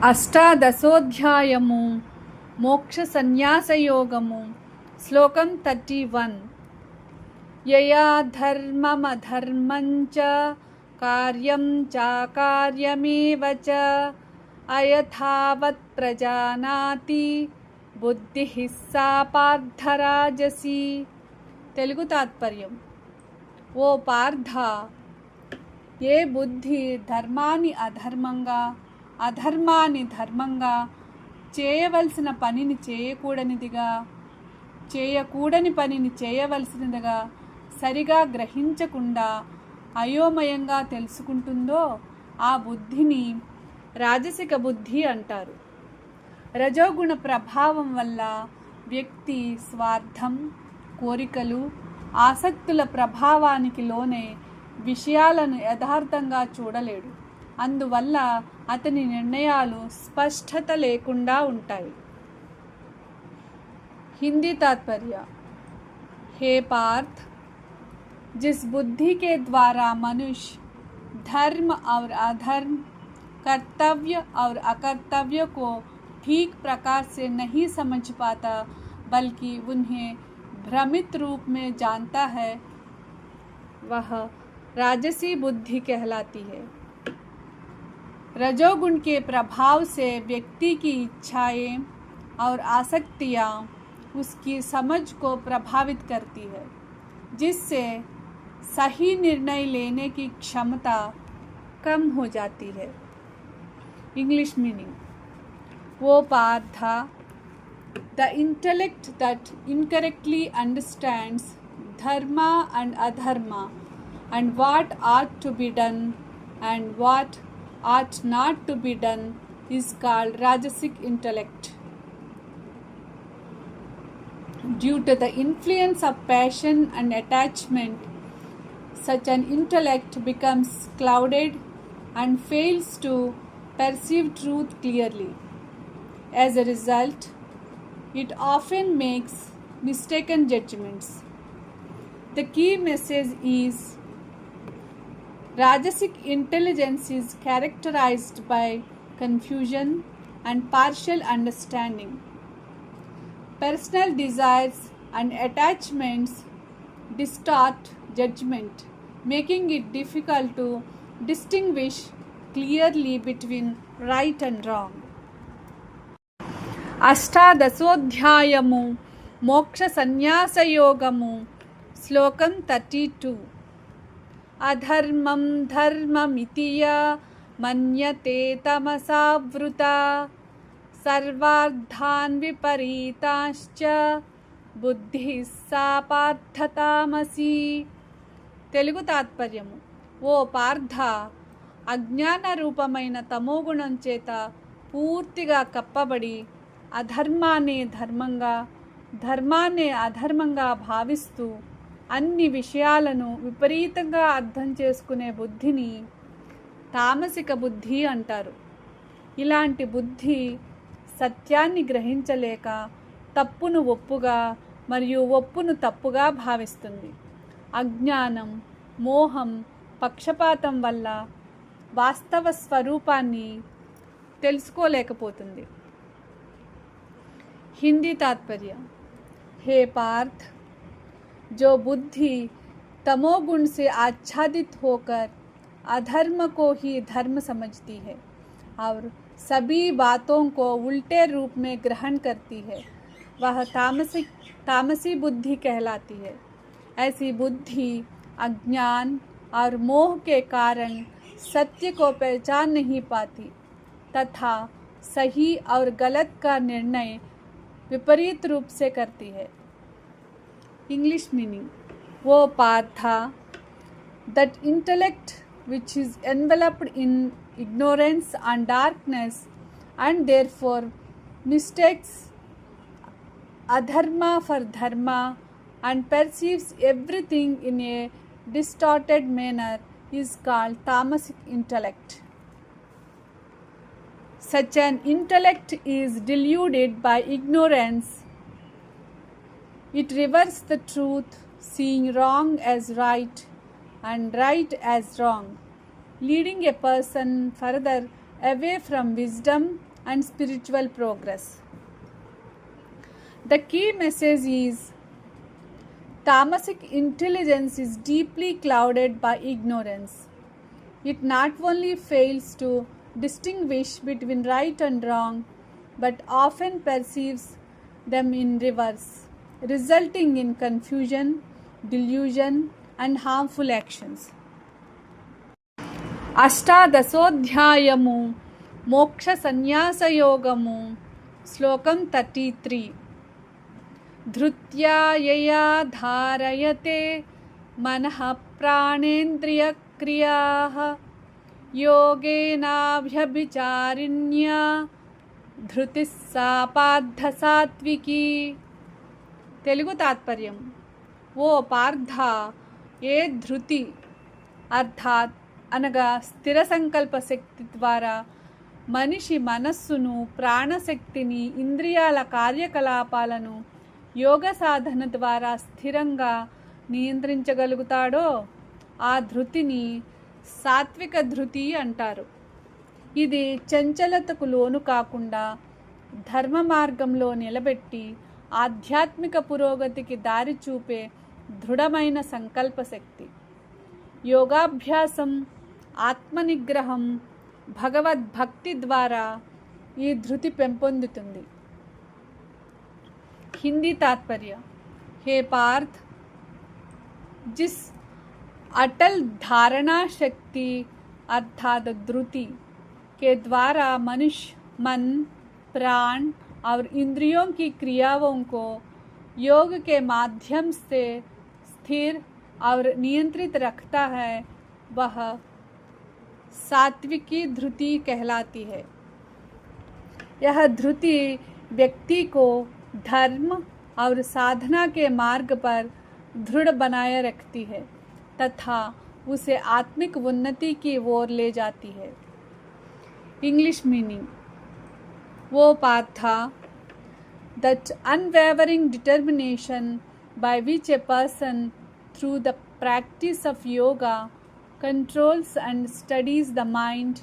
అష్టాదశోధ్యాయము మోక్ష సన్యాసయోగము శ్లోకం 31. యయా ధర్మమధర్మం చ కార్యం చాకార్యమేవ చ అయథావత్ ప్రజానాతి బుద్ధిః సా పార్థరాజసి. తెలుగు తాత్పర్యం. ఓ పార్థ, ఏ బుద్ధి ధర్మాన్ని అధర్మంగా, అధర్మాన్ని ధర్మంగా, చేయవలసిన పనిని చేయకూడనిదిగా, చేయకూడని పనిని చేయవలసినదిగా సరిగా గ్రహించకుండా అయోమయంగా తెలుసుకుంటుందో ఆ బుద్ధిని రాజసిక బుద్ధి అంటారు. రజోగుణ ప్రభావం వల్ల వ్యక్తి స్వార్థం, కోరికలు, ఆసక్తుల ప్రభావానికి లోనే విషయాలను యథార్థంగా చూడలేడు. అందువల్ల అతని నిర్ణయాలు స్పష్టత లేకుండా ఉంటాయి. हिंदी तात्पर्य. हे पार्थ, जिस बुद्धि के द्वारा मनुष्य धर्म और अधर्म, कर्तव्य और अकर्तव्य को ठीक प्रकार से नहीं समझ पाता बल्कि उन्हें भ्रमित रूप में जानता है, वह राजसी बुद्धि कहलाती है. रजोगुण के प्रभाव से व्यक्ति की इच्छाएं और आसक्तियां उसकी समझ को प्रभावित करती है, जिससे सही निर्णय लेने की क्षमता कम हो जाती है. English meaning. वो Partha, the intellect that incorrectly understands dharma and adharma and what ought to be done and what ought not to be done is called rajasic intellect. Due to the influence of passion and attachment, such an intellect becomes clouded and fails to perceive truth clearly. As a result, it often makes mistaken judgments. The key message is Rajasic intelligence is characterized by confusion and partial understanding. Personal desires and attachments distort judgment, making it difficult to distinguish clearly between right and wrong. అష్టాదశోధ్యాయము మోక్ష సన్యాసయోగము శ్లోకం 32. అధర్మం ధర్మమితి yeah మన్యతే తమసావృత సర్వార్థాన్ విపరీతాశ్చ బుద్ధిః సా పార్థతామసి. తెలుగు తాత్పర్యము. ఓ పార్థ, అజ్ఞాన రూపమైన తమోగుణం చేత పూర్తిగా కప్పబడి అధర్మాన్ని ధర్మంగా, ధర్మాన్ని అధర్మంగా భావిస్తూ అన్ని విషయాలను విపరీతంగా అర్థం చేసుకునే బుద్ధిని తామసిక బుద్ధి అంటారు. ఇలాంటి బుద్ధి సత్యాన్ని గ్రహించలేక తప్పును ఒప్పుగా మరియు ఒప్పును తప్పుగా భావిస్తుంది. అజ్ఞానం, మోహం, పక్షపాతం వల్ల వాస్తవ స్వరూపాన్ని తెలుసుకోలేకపోతుంది. हिंदी तात्पर्य. हे पार्थ, जो बुद्धि तमोगुण से आच्छादित होकर अधर्म को ही धर्म समझती है और सभी बातों को उल्टे रूप में ग्रहण करती है, वह तामसी बुद्धि कहलाती है. ऐसी बुद्धि अज्ञान और मोह के कारण सत्य को पहचान नहीं पाती तथा सही और गलत का निर्णय विपरीत रूप से करती है. English meaning. वो Partha, that intellect which is enveloped in ignorance and darkness and therefore mistakes adharma for dharma and perceives everything in a distorted manner is called tamasic intellect. Such an intellect is deluded by ignorance. It reverses the truth, seeing wrong as right and right as wrong, leading a person further away from wisdom and spiritual progress. The key message is tamasic intelligence is deeply clouded by ignorance. It not only fails to distinguish between right and wrong, but often perceives them in reverse, resulting in confusion, delusion, and harmful actions. అష్టాదశోధ్యాయము మోక్ష సన్యాసయోగము శ్లోకం 33 ధృత్యా యయా ధారయతే మనః ప్రాణేంద్రియక్రియాః యోగేనాభ్యభిచారిణ్యా ధృతిః సా పార్థ సాత్వికీ. తెలుగు తాత్పర్యం: ఓ పార్థ, ఏ ధృతి అర్థాత్ అనగా స్థిర సంకల్ప శక్తి ద్వారా మనిషి మనస్సును, ప్రాణశక్తిని, ఇంద్రియాల కార్యకలాపాలను యోగ సాధన ద్వారా స్థిరంగా నియంత్రించగలుగుతాడో ఆ ధృతిని సాత్విక ధృతి అంటారు. ఇది చంచలతకు లోను కాకుండా ధర్మ మార్గంలో నిలబెట్టి ఆధ్యాత్మిక పురోగతికి దారి చూపే దృఢమైన సంకల్ప శక్తి. యోగాభ్యాసం, ఆత్మనిగ్రహం, భగవద్భక్తి ద్వారా ఈ ధృతి పెంపొందుతుంది. हिंदी तात्पर्य: हे पार्थ, जिस अटल धारणा शक्ति अर्थात ध्रुति के द्वारा मनुष्य मन, प्राण और इंद्रियों की क्रियाओं को योग के माध्यम से स्थिर और नियंत्रित रखता है, वह सात्विकी ध्रुति कहलाती है. यह ध्रुति व्यक्ति को धर्म और साधना के मार्ग पर दृढ़ बनाए रखती है तथा उसे आत्मिक उन्नति की ओर ले जाती है. इंग्लिश मीनिंग: वो Partha, that unwavering determination by which a person through the practice of yoga controls and studies the mind,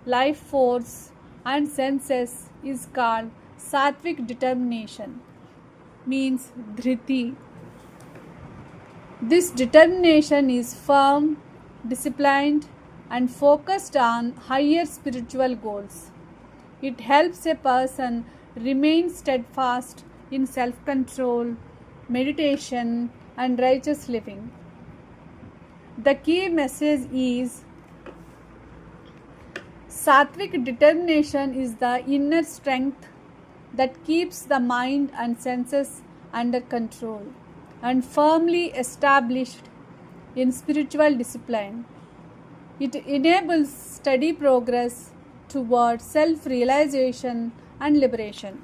life force and senses is called sattvic determination, means dhriti. This determination is firm, disciplined and focused on higher spiritual goals. It helps a person remain steadfast in self-control, meditation and righteous living. The key message is sattvic determination is the inner strength that keeps the mind and senses under control and firmly established in spiritual discipline. It enables steady progress toward self-realization and liberation.